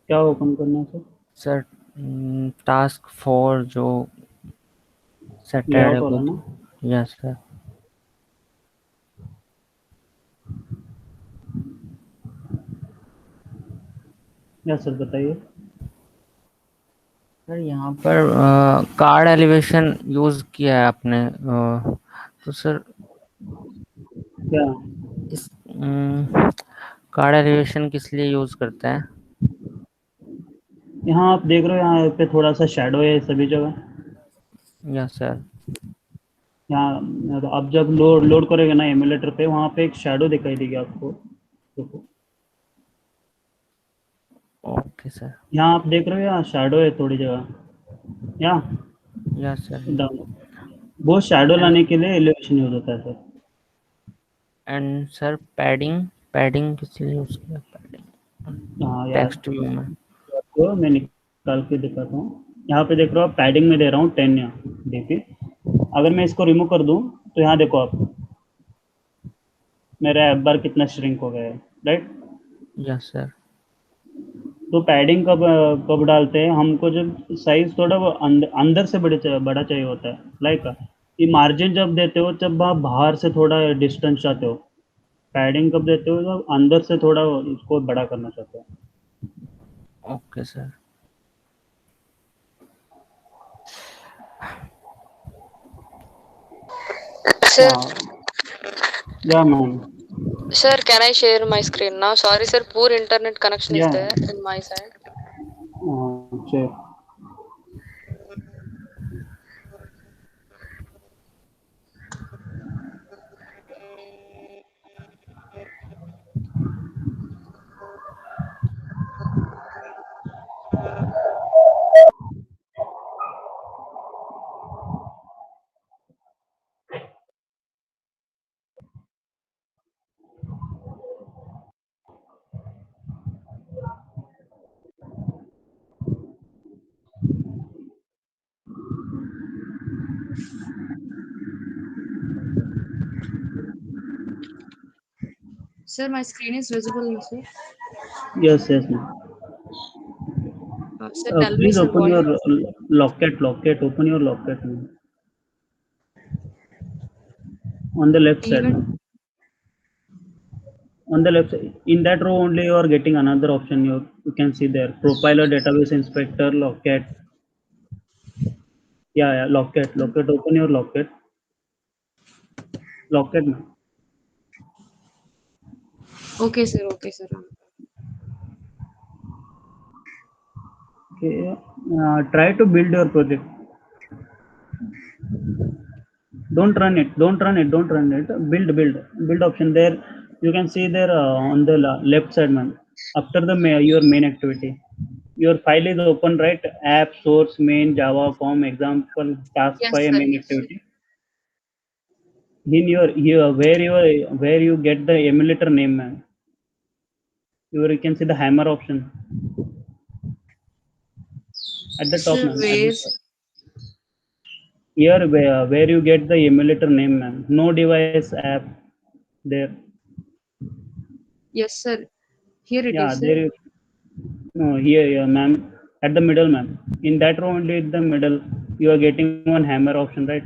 क्या ओपन करना है सर? सर टास्क 4 जो सैटरडे लेआउट को वाला ना? थी। Yes sir. यस सर, बताइए। सर यहाँ पर कार्ड एलिवेशन यूज़ किया है आपने, तो सर क्या? इस कार्ड एलिवेशन किस लिए यूज़ करते हैं? यहाँ आप देख रहे हो, यहाँ पे थोड़ा सा शेडो है सभी जगह। Yes sir. यहाँ तो आप जब लोड लोड करोगे ना एमुलेटर पे, वहाँ पे एक शेडो दिखाई देगी आपको। देखो, ओके सर। यहाँ आप देख रहे हो, यहाँ शेडो है थोड़ी जगह। यहाँ यस सर। डाउन, वो शेडो एंड लाने के लिए एलिवेशन यूज होता है sir. And sir padding padding किस लिए यूज़ किया, पैडिंग हाँ यार, टेक्स्ट व्यू में? आपको मैं निकाल के दिखाता हूँ। यहाँ पे देख रहे हो आप, पैडिंग में दे रहा हूँ 10 यहाँ डीपी। अगर मैं इसको रिमूव कर दूँ तो यहाँ देखो आप, मेरा ऐप बार कितना श्रिंक हो गया है, राइट? Yes sir. तो पैडिंग कब कब डालते हैं हमको, जब साइज थोड़ा वो अंदर से बड़ा चाहिए होता है, लाइक ये मार्जिन जब देते हो जब आप बाहर से थोड़ा डिस्टेंस चाहते हो। पैडिंग कब देते हो जब अंदर से थोड़ा इसको बड़ा करना चाहते हो। Okay sir. Sir, हाँ, या ma'am. sir, can I share my screen now? Sorry, sir. Poor internet connection is या there in my side. sure. Sir, my screen is visible, sir. Yes, yes, ma'am. Sir, tell me, Please sir, open what? your open your locket, ma'am. On the left side, Even ma'am. On the left side, in that row only, you are getting another option. You can see there, Profiler Database Inspector, Locket. Yeah, Locket. Open your Locket, ma'am. okay, sir. Okay, sir. Okay. Try to build your project. Don't run it. Build option there. You can see there on the left side, man. After the your main activity, your file is open, right? App source main Java form example task Yes, by sir. main Yes, sir. activity. In your where you get the emulator name, man. You can see the hammer option at the top, Sir, man. At the where? top. Here where you get the emulator name, man. No device app there. Yes, sir. Here it Yeah, is, sir. there. No, here, ma'am, at the middle, ma'am. In that row only, in the middle, you are getting one hammer option, right?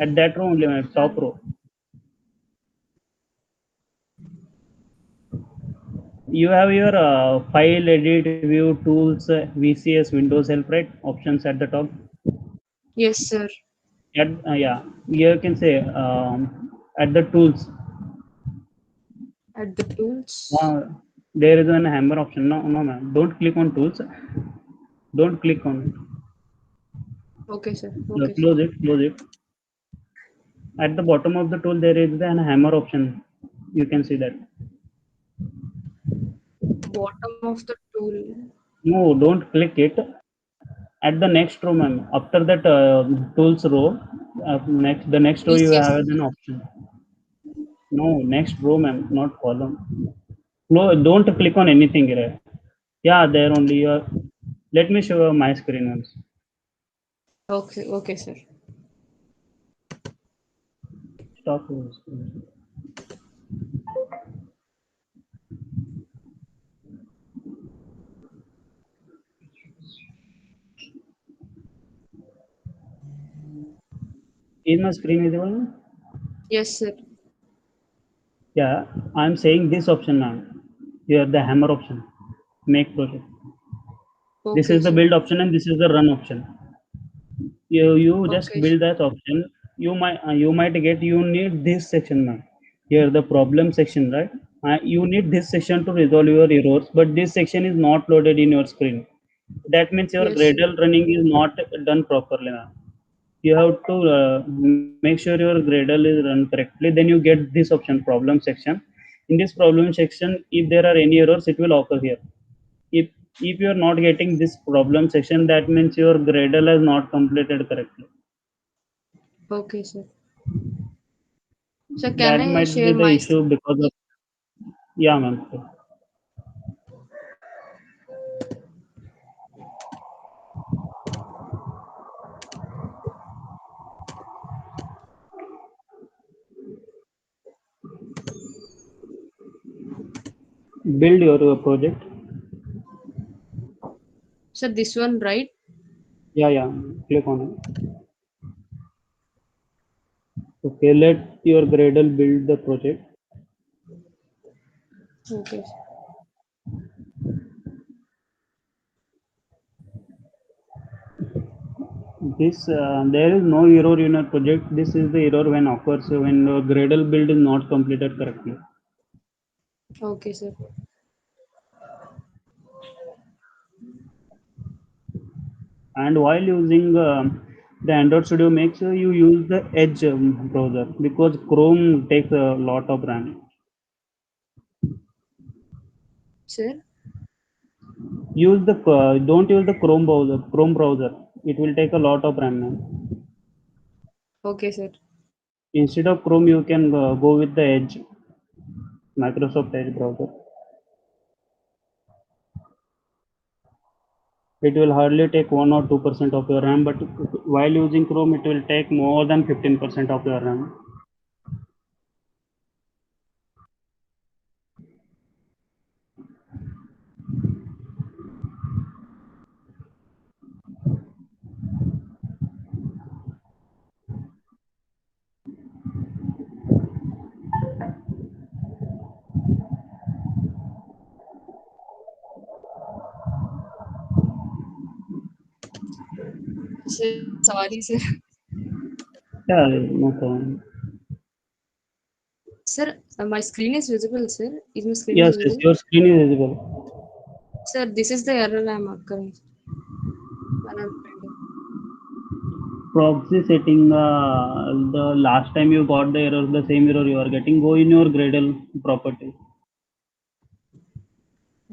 At that row only, ma'am, top row. You have your file, edit, view, tools, VCS, Windows Help, right? Options at the top. Yes, sir. Yeah, here you can say at the tools. At the tools. Uh, there is an hammer option. No, no, ma'am. Don't click on tools. Don't click on it. Okay, sir. Okay, sir. Close it. Close it. At the bottom of the tool, there is an hammer option. You can see that. Bottom of the tool. No, don't click it. At the next row, ma'am. After that tools row, the next row you VCS. have an option. No, next row, ma'am, not column. No, don't click on anything here. Yeah, there only. Let me show you my screen once. Okay, okay, sir. Stop your screen. Is my screen visible? Yes, sir. Yeah, I'm saying this option now. Here, the hammer option. Make project. This Okay, is the sir. build option and this is the run option. You just Okay, build sir. that option. You might get you need this section now. Here the problem section, right? You need this section to resolve your errors, but this section is not loaded in your screen. That means your Yes, sir. Gradle running is not done properly now. You have to make sure your Gradle is run correctly. Then you get this option, problem section. In this problem section, if there are any errors, it will occur here. If you are not getting this problem section, that means your Gradle has not completed correctly. Okay, sir. So can That I might be share the my issue because of, yeah, ma'am. Build your project. so this one, right? Yeah, yeah. Click on it. Okay, let your Gradle build the project. Okay. This there is no error in your project. This is the error when occurs when your Gradle build is not completed correctly. Okay, sir. And while using the Android Studio, make sure you use the Edge browser because Chrome takes a lot of RAM. Sir. Use the don't use the Chrome browser. Chrome browser. It will take a lot of RAM. Man. Okay, sir. Instead of Chrome, you can go with the Edge, Microsoft Edge browser. It will hardly take 1 or 2% of your RAM, but while using Chrome, it will take more than 15% of your RAM. Sir, sorry, sir. Yeah, no problem. Sir, my screen is visible, sir. Is my screen is Yes, yes, visible? your screen is visible. Sir, this is the error I'm occurring when I'm building. Proxy setting, the last time you got the error, the same error you are getting, go in your Gradle property.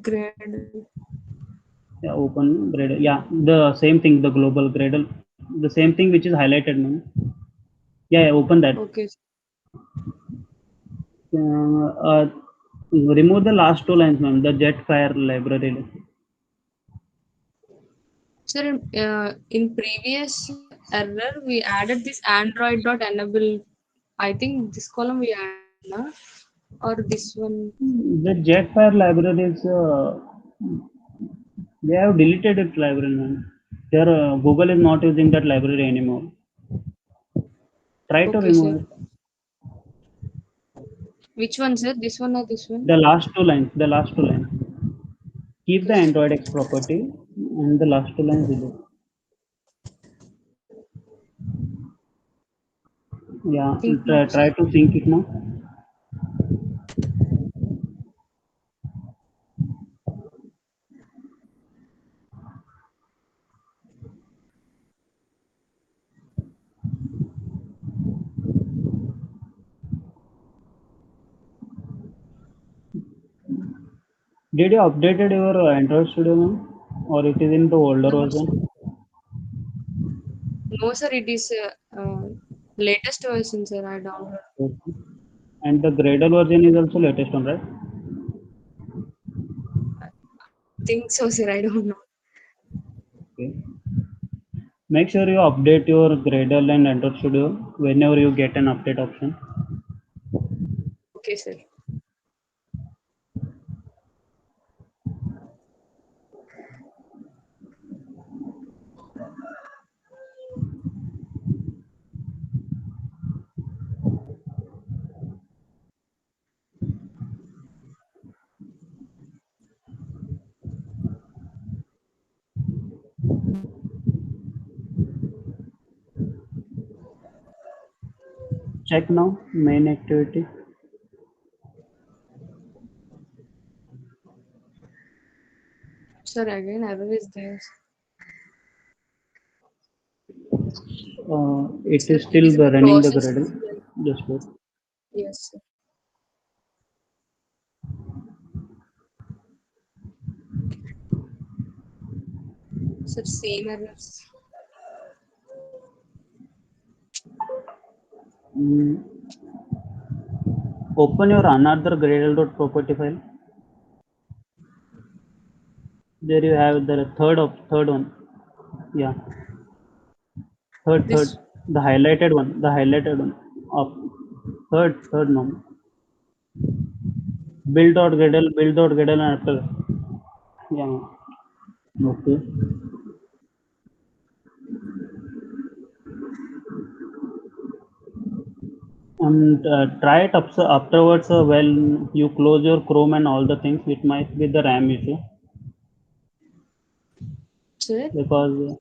Grade. Yeah, open Gradle. Yeah, the same thing, the global Gradle, the same thing which is highlighted, man. Yeah, yeah, open that. Okay. Uh, uh, Remove the last two lines, ma'am. The Jetfire library. Sir, in previous error, we added this Android dot enable. I think this column we added, na? Or this one. The Jetfire library is they have deleted its library, man. Here, Google is not using that library anymore. Try to Okay, sir. remove it. Which one, sir? This one or this one? The last two lines. The last two lines. Keep Okay, the sir. Android X property and the last two lines delete. Yeah, Think now, try sir. to sync it now. Did you updated your Android Studio now? Or it is in the older No, sir. version? No, sir. It is latest version, sir. I downloaded. Okay. And the Gradle version is also latest one, right? Think so, sir. I don't know. Okay. Make sure you update your Gradle and Android Studio whenever you get an update option. Okay, sir. check now main activity. Sir, again error is there. It Sir, is it still is in running the process. Gradle. Just wait. Yes, sir. Sir, same errors. Mm, Open your another Gradle.property file. There you have the third one. Yeah, third, This the highlighted one. Up, third one. Build.gradle, and after. Yeah. Okay. And try it up, afterwards when you close your Chrome and all the things. It might be the RAM issue, sir. because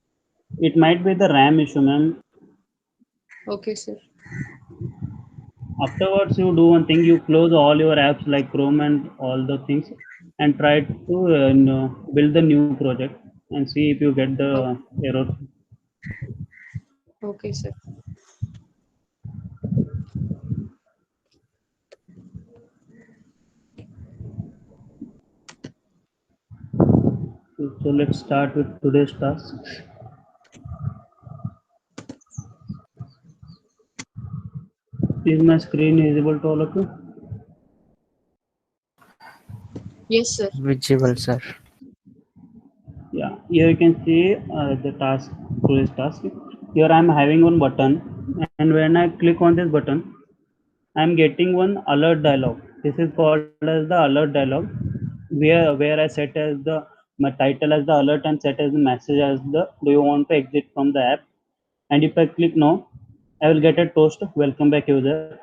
it might be the RAM issue, ma'am. Okay, sir. Afterwards, you do one thing: you close all your apps like Chrome and all the things, and try to build the new project and see if you get Okay, the error. okay, sir. So let's start with today's task. Is my screen visible to all of you? Yes, sir. Visible, sir. Yeah, here you can see the task, today's task. Here I'm having one button, and when I click on this button, I'm getting one alert dialog. This is called as the alert dialog, where I set as the my title as the alert and set as the message as the do you want to exit from the app. And if I click no, I will get a toast welcome back user.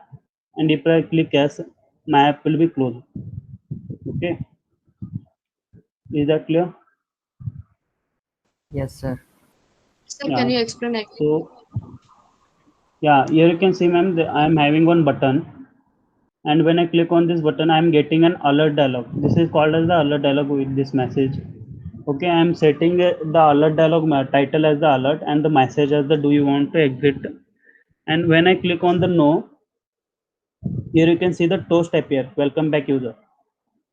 And if I click yes, my app will be closed. Okay, is that clear? Yes, sir. Sir, can Yeah. you explain again? So yeah, here you can see, ma'am, I'm having one button, and when I click on this button, I'm getting an alert dialog. This is called as the alert dialog with this message. Okay, I'm setting the alert dialog title as the alert and the message as the do you want to exit. And when I click on the no, here you can see the toast appear welcome back user.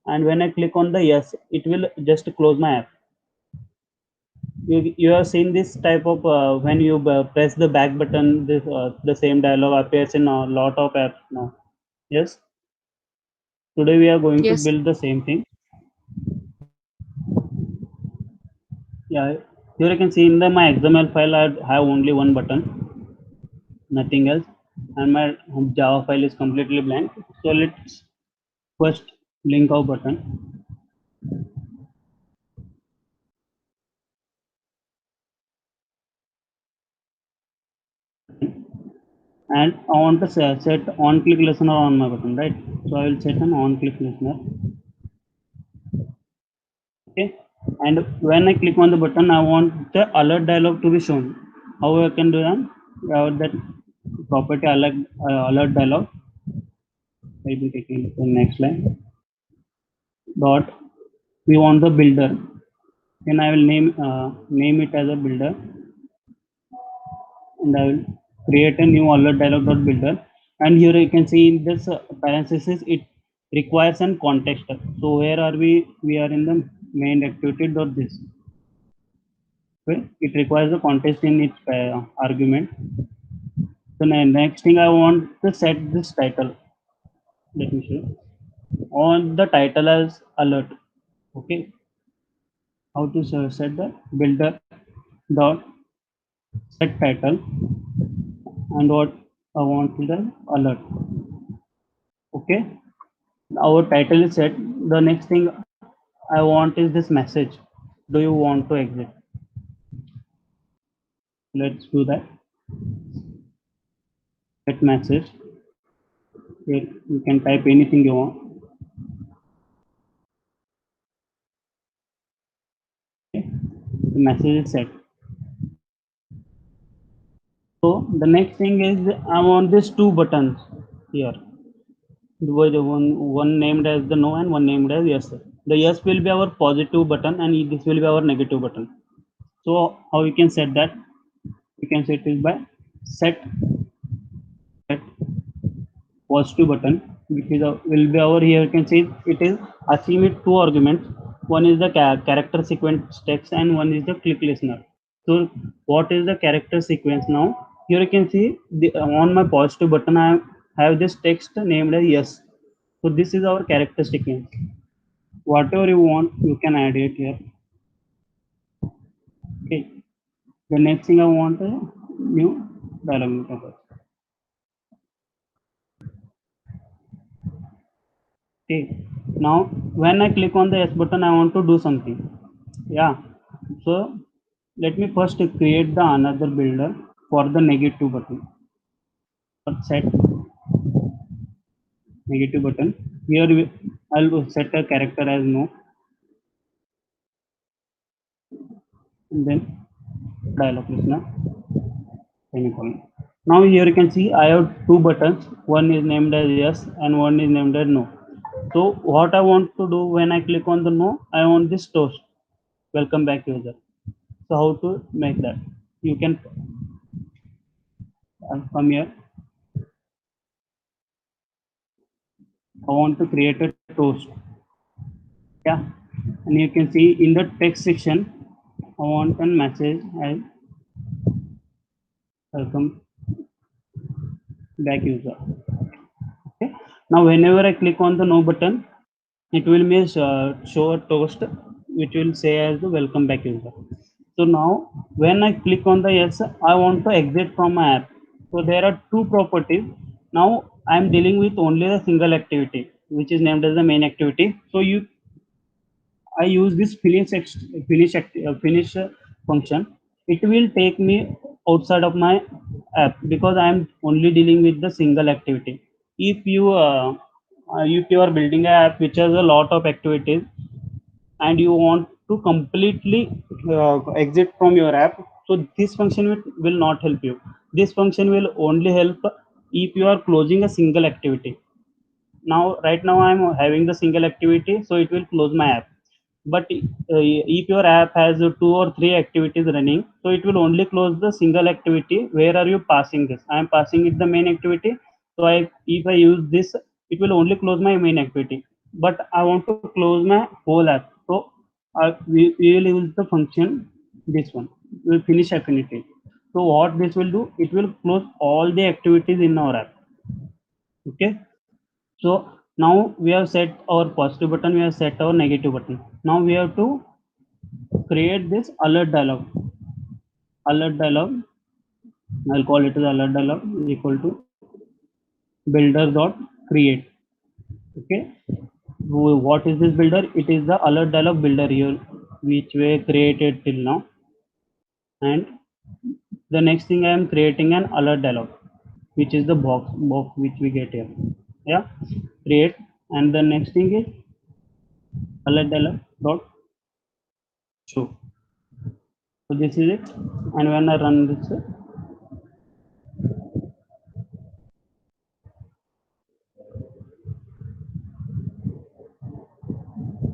And when I click on the yes, it will just close my app. You have seen this type of when you press the back button, this the same dialog appears in a lot of apps now. Yes, today we are going to Yes. build the same thing. Yeah, here you can see in my XML file I have only one button, nothing else, and my Java file is completely blank. So let's first link our button, and I want to set on click listener on my button, right? So I will set an on click listener. Okay, and when I click on the button, I want the alert dialog to be shown. How I can do that? That property alert dialog. I will take it to the next line. Dot. We want the builder. Then I will name it as a builder, and I will create a new alert dialog dot builder. And here you can see in this parenthesis it requires an context. So where are we? We are in the main activity dot this. Okay, it requires the context in its argument. So next thing I want to set this title. Let me show. On the title as alert. Okay, how to set the builder dot set title, and what I want to the alert. Okay, our title is set. The next thing I want is this message. Do you want to exit? Let's do that. Set message. Here you can type anything you want. Okay. The message is set. So the next thing is I want these two buttons here. There was one named as the no and one named as yes. The yes will be our positive button and this will be our negative button. So how we can set that? We can set it by set positive button, which is will be our, here you can see it is asking me two arguments. One is the character sequence text and one is the click listener. So what is the character sequence now? Here you can see on my positive button I have this text named as yes. So this is our character sequence. Whatever you want you can add it here. Okay, the next thing I want a new dialog. Okay, now when I click on the yes button I want to do something. Yeah, so let me first create the another builder for the negative button. Set negative button. Here I'll set a character as no, and then dialog listener semicolon. Now here you can see I have two buttons. One is named as yes and one is named as no. So what I want to do when I click on the no, I want this toast. Welcome back user. So how to make that? You can come here. I want to create a toast. Yeah, and you can see in the text section I want a message as welcome back user. Okay, now whenever I click on the no button it will be show a toast which will say as the welcome back user. So now when I click on the yes I want to exit from my app. So there are two properties. Now I am dealing with only the single activity which is named as the main activity. So I use this finish function. It will take me outside of my app because I am only dealing with the single activity. If you are building an app which has a lot of activities and you want to completely exit from your app, so this function will not help you. This function will only help if you are closing a single activity. Now right now I'm having the single activity, so it will close my app. But if your app has two or three activities running, so it will only close the single activity. Where are you passing this? I am passing it the main activity. So if I use this, it will only close my main activity, but I want to close my whole app. So we will use the function, this one will finish affinity. So what this will do, it will close all the activities in our app. Okay, so now we have set our positive button, we have set our negative button. Now we have to create this alert dialog. Alert dialog, I'll call it as alert dialog is equal to builder dot create. Okay, what is this builder? It is the alert dialog builder here which we created till now. And the next thing I am creating an alert dialog, which is the box which we get here. Yeah, create. And the next thing is alert dialog dot show. So this is it. And when I run this,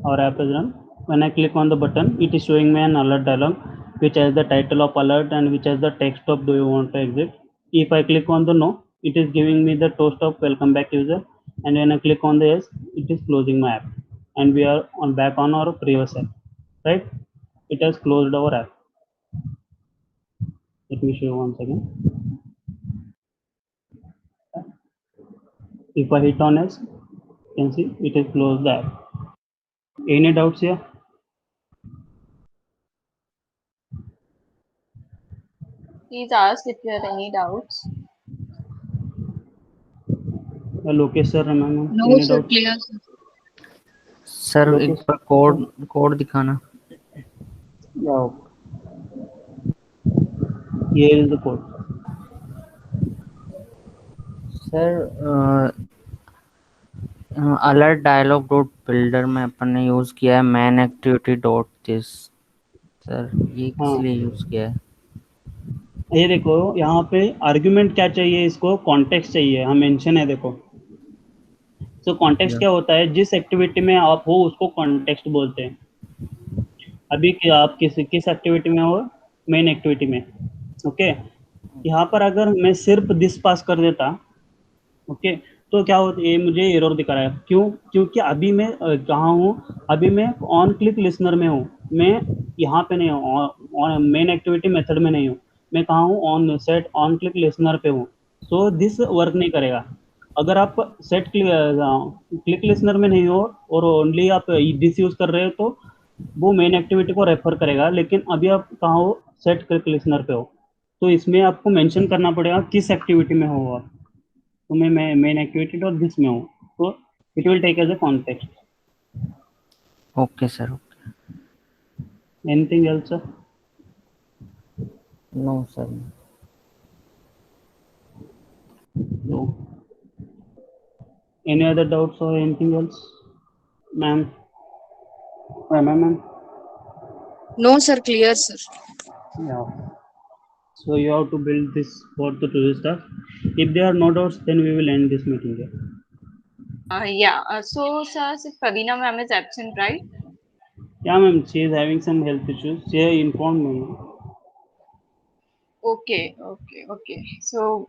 our app is run. When I click on the button, it is showing me an alert dialog which has the title of alert and which has the text of do you want to exit. If I click on the no, it is giving me the toast of welcome back user. And when I click on the yes, it is closing my app. And we are on back on our previous app. Right? It has closed our app. Let me show you once again. If I hit on yes, you can see it is closed the app. Any doubts here? Please ask if you have any doubts. Lokesh sir, Ramana, No, any sir, doubts? clear, sir. Sir एक लोकेश बार code दिखाना. Yeah, here is the code. Sir alert dialog dot builder में अपन ने use किया है main activity dot this. Sir ये किस लिए यूज किया है? ये देखो यहाँ पे आर्ग्यूमेंट क्या चाहिए, इसको कॉन्टेक्स्ट चाहिए, हम मेंशन है देखो। सो कॉन्टेक्स्ट Yeah. क्या होता है, जिस एक्टिविटी में आप हो उसको कॉन्टेक्स्ट बोलते हैं। अभी आप किस एक्टिविटी में हो, मेन एक्टिविटी में, ओके। यहाँ पर अगर मैं सिर्फ दिस पास कर देता, ओके, तो क्या होता, ये मुझे एरर दिखा रहा है, क्यों? क्योंकि अभी मैं कहाँ हूँ, अभी मैं ऑन क्लिक लिसनर में हूँ, मैं यहाँ पे नहीं हूँ, मेन एक्टिविटी मेथड में नहीं हूँ, मैं कहाँ हूँ, on set on click listener पे हूँ। सो दिस वर्क नहीं करेगा। अगर आप सेट क्लिक लिसनर में नहीं हो और ओनली आप दिस यूज कर रहे हो, तो वो मेन एक्टिविटी को रेफर करेगा, लेकिन अभी आप कहाँ हो, सेट क्लिक लिसनर पे हो, तो इसमें आपको मेंशन करना पड़ेगा किस एक्टिविटी में हो आप। तो मैं मेन एक्टिविटी और दिस में हूँ, तो it will take as a context. Okay, sir. Okay. Anything else? No, sir. No. Any other doubts और anything else? Ma'am, ma'am, No, sir. Clear, sir. yeah. So you have to build this for to do this stuff. If there are no doubts, then we will end this meeting here. Yeah. So, sir, so Pravina ma'am is absent, right? Yeah, ma'am, she is having some health issues. She informed me. Okay, okay, okay. So,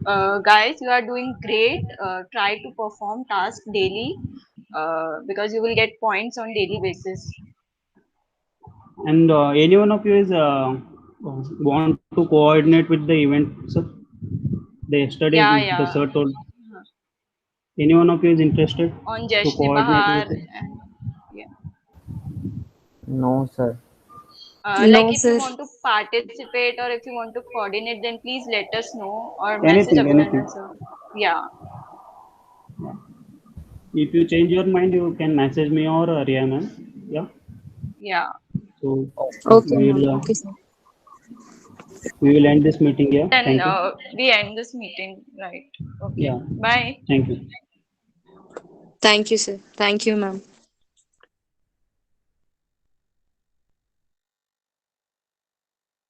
guys, you are doing great. Try to perform tasks daily, because you will get points on daily basis. And any one of you is want to coordinate with the event, sir? The yesterday Yeah, the yeah. sir told. Any one of you is interested On to Jashni coordinate Bahar, with it? and yeah. No, sir. Like No, if you sir. want to participate or if you want to coordinate, then please let us know or message Anything, Abhinandan anything. sir. Yeah, If you change your mind, you can message me or Riya ma'am. Yeah. yeah. So Okay, we ma'am. will Okay, sir. end this meeting here. Then Thank you. we end this meeting, right? Okay. Yeah. Bye. Thank you. Thank you, sir. Thank you, ma'am.